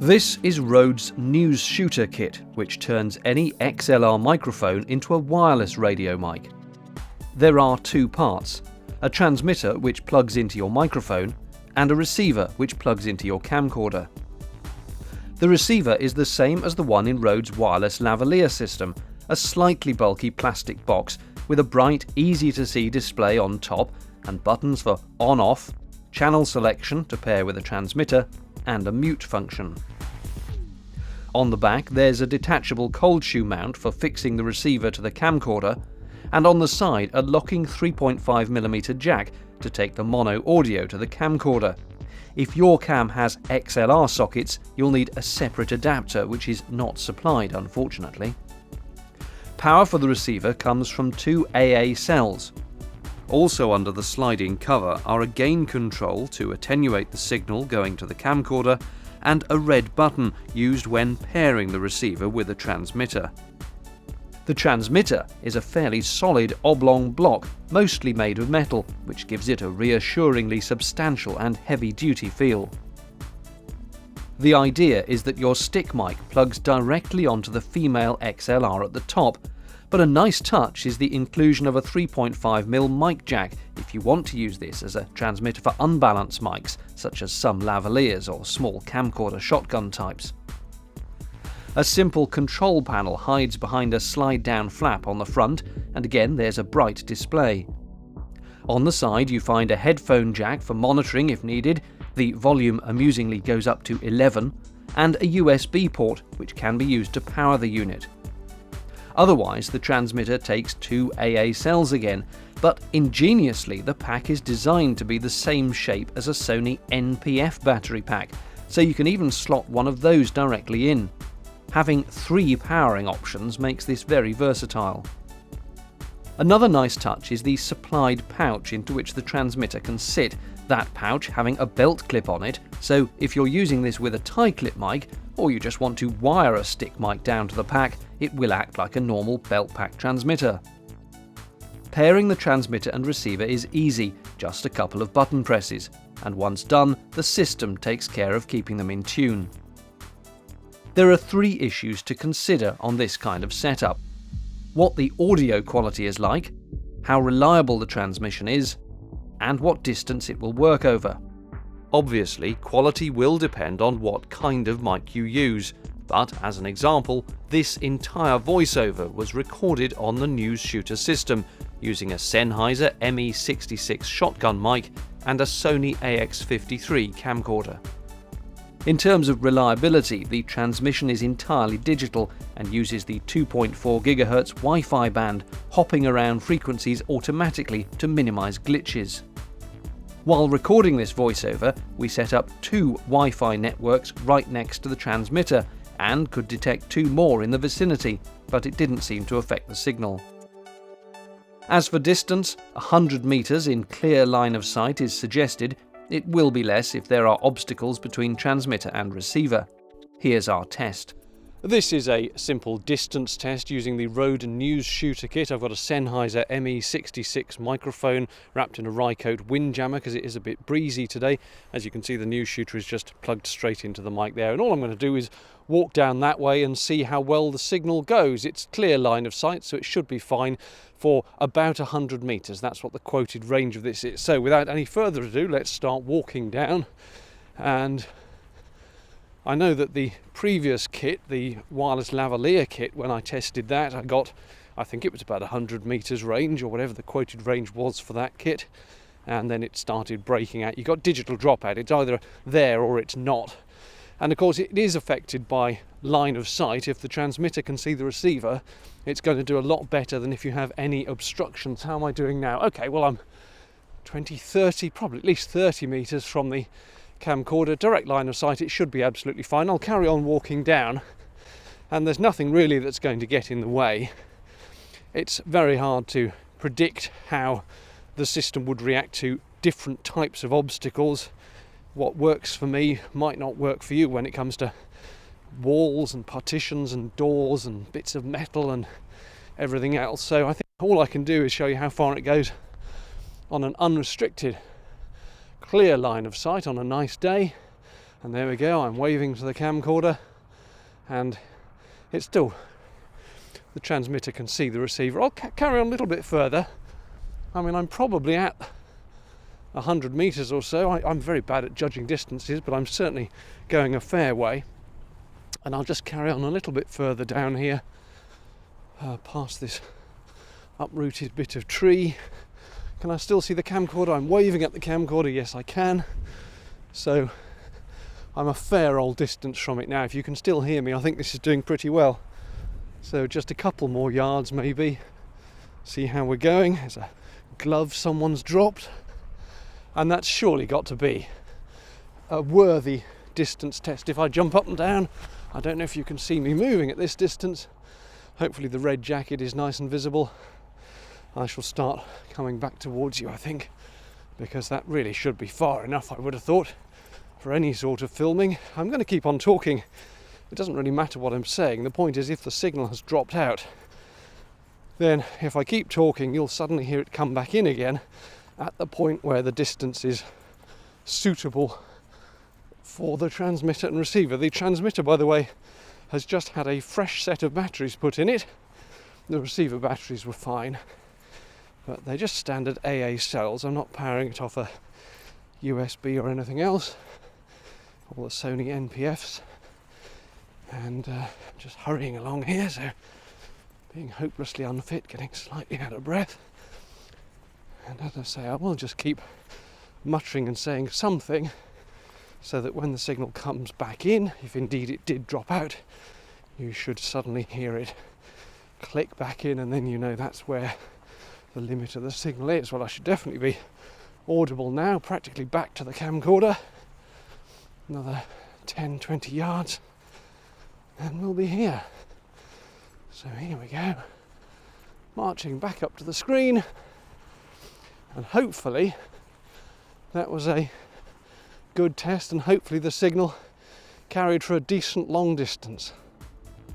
This is Rode's Newsshooter kit, which turns any XLR microphone into a wireless radio mic. There are two parts: a transmitter which plugs into your microphone, and a receiver which plugs into your camcorder. The receiver is the same as the one in Rode's wireless lavalier system, a slightly bulky plastic box with a bright, easy-to-see display on top and buttons for on-off, channel selection to pair with a transmitter, and a mute function. On the back there's a detachable cold shoe mount for fixing the receiver to the camcorder, and on the side a locking 3.5mm jack to take the mono audio to the camcorder. If your cam has XLR sockets, you'll need a separate adapter, which is not supplied, unfortunately. Power for the receiver comes from two AA cells. Also under the sliding cover are a gain control to attenuate the signal going to the camcorder, and a red button used when pairing the receiver with a transmitter. The transmitter is a fairly solid oblong block, mostly made of metal, which gives it a reassuringly substantial and heavy-duty feel. The idea is that your stick mic plugs directly onto the female XLR at the top, but a nice touch is the inclusion of a 3.5mm mic jack if you want to use this as a transmitter for unbalanced mics, such as some lavaliers or small camcorder shotgun types. A simple control panel hides behind a slide-down flap on the front, and again there's a bright display. On the side you find a headphone jack for monitoring if needed, the volume amusingly goes up to 11, and a USB port which can be used to power the unit. Otherwise the transmitter takes two AA cells again, but ingeniously the pack is designed to be the same shape as a Sony NPF battery pack, so you can even slot one of those directly in. Having three powering options makes this very versatile. Another nice touch is the supplied pouch into which the transmitter can sit, that pouch having a belt clip on it, so if you're using this with a tie clip mic, or you just want to wire a stick mic down to the pack, it will act like a normal belt pack transmitter. Pairing the transmitter and receiver is easy, just a couple of button presses, and once done, the system takes care of keeping them in tune. There are three issues to consider on this kind of setup: what the audio quality is like, how reliable the transmission is, and what distance it will work over. Obviously, quality will depend on what kind of mic you use, but as an example, this entire voiceover was recorded on the Newsshooter system using a Sennheiser ME66 shotgun mic and a Sony AX53 camcorder. In terms of reliability, the transmission is entirely digital and uses the 2.4 GHz Wi-Fi band, hopping around frequencies automatically to minimize glitches. While recording this voiceover, we set up two Wi-Fi networks right next to the transmitter and could detect two more in the vicinity, but it didn't seem to affect the signal. As for distance, 100 meters in clear line of sight is suggested. It will be less if there are obstacles between transmitter and receiver. Here's our test. This is a simple distance test using the Rode Newsshooter kit. I've got a Sennheiser ME66 microphone wrapped in a Rycote windjammer because it is a bit breezy today. As you can see, the Newsshooter is just plugged straight into the mic there, and all I'm going to do is walk down that way and see how well the signal goes. It's clear line of sight, so it should be fine for about 100 meters. That's what the quoted range of this is. So without any further ado, let's start walking down. And I know that the previous kit, the wireless lavalier kit, when I tested that, I think it was about 100 meters range, or whatever the quoted range was for that kit, and then it started breaking out. You got digital dropout. It's either there or it's not. And of course it is affected by line of sight. If the transmitter can see the receiver, it's going to do a lot better than if you have any obstructions. How am I doing now? Okay, well I'm 20, 30, probably at least 30 meters from the camcorder, direct line of sight. It should be absolutely fine. I'll carry on walking down, and there's nothing really that's going to get in the way. It's very hard to predict how the system would react to different types of obstacles. What works for me might not work for you when it comes to walls and partitions and doors and bits of metal and everything else. So I think all I can do is show you how far it goes on an unrestricted clear line of sight on a nice day, And there we go, I'm waving to the camcorder, and it's still, the transmitter can see the receiver. I'll carry on a little bit further. I mean, I'm probably at 100 meters or so. I'm very bad at judging distances, but I'm certainly going a fair way. And I'll just carry on a little bit further down here, past this uprooted bit of tree. Can I still see the camcorder? I'm waving at the camcorder. Yes, I can. So I'm a fair old distance from it now. If you can still hear me, I think this is doing pretty well. So just a couple more yards maybe. See how we're going. There's a glove someone's dropped. And that's surely got to be a worthy distance test. If I jump up and down, I don't know if you can see me moving at this distance. Hopefully the red jacket is nice and visible. I shall start coming back towards you, I think, because that really should be far enough, I would have thought, for any sort of filming. I'm going to keep on talking. It doesn't really matter what I'm saying. The point is, if the signal has dropped out, then if I keep talking, you'll suddenly hear it come back in again at the point where the distance is suitable for the transmitter and receiver. The transmitter, by the way, has just had a fresh set of batteries put in it. The receiver batteries were fine, but they're just standard AA cells. I'm not powering it off a USB or anything else. All the Sony NPFs. And just hurrying along here, so being hopelessly unfit, getting slightly out of breath. And as I say, I will just keep muttering and saying something, so that when the signal comes back in, if indeed it did drop out, you should suddenly hear it click back in, and then you know that's where the limit of the signal is. Well, I should definitely be audible now, practically back to the camcorder. Another 10-20 yards and we'll be here. So here we go, marching back up to the screen, and hopefully that was a good test, and hopefully the signal carried for a decent long distance.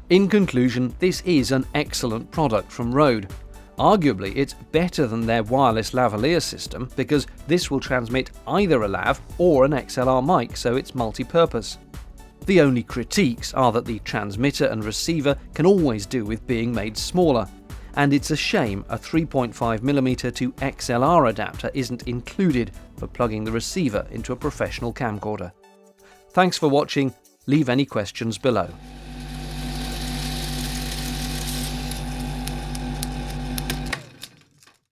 In conclusion, this is an excellent product from Rode. Arguably, it's better than their wireless lavalier system because this will transmit either a lav or an XLR mic, so it's multi-purpose. The only critiques are that the transmitter and receiver can always do with being made smaller, and it's a shame a 3.5mm to XLR adapter isn't included for plugging the receiver into a professional camcorder. Thanks for watching. Leave any questions below.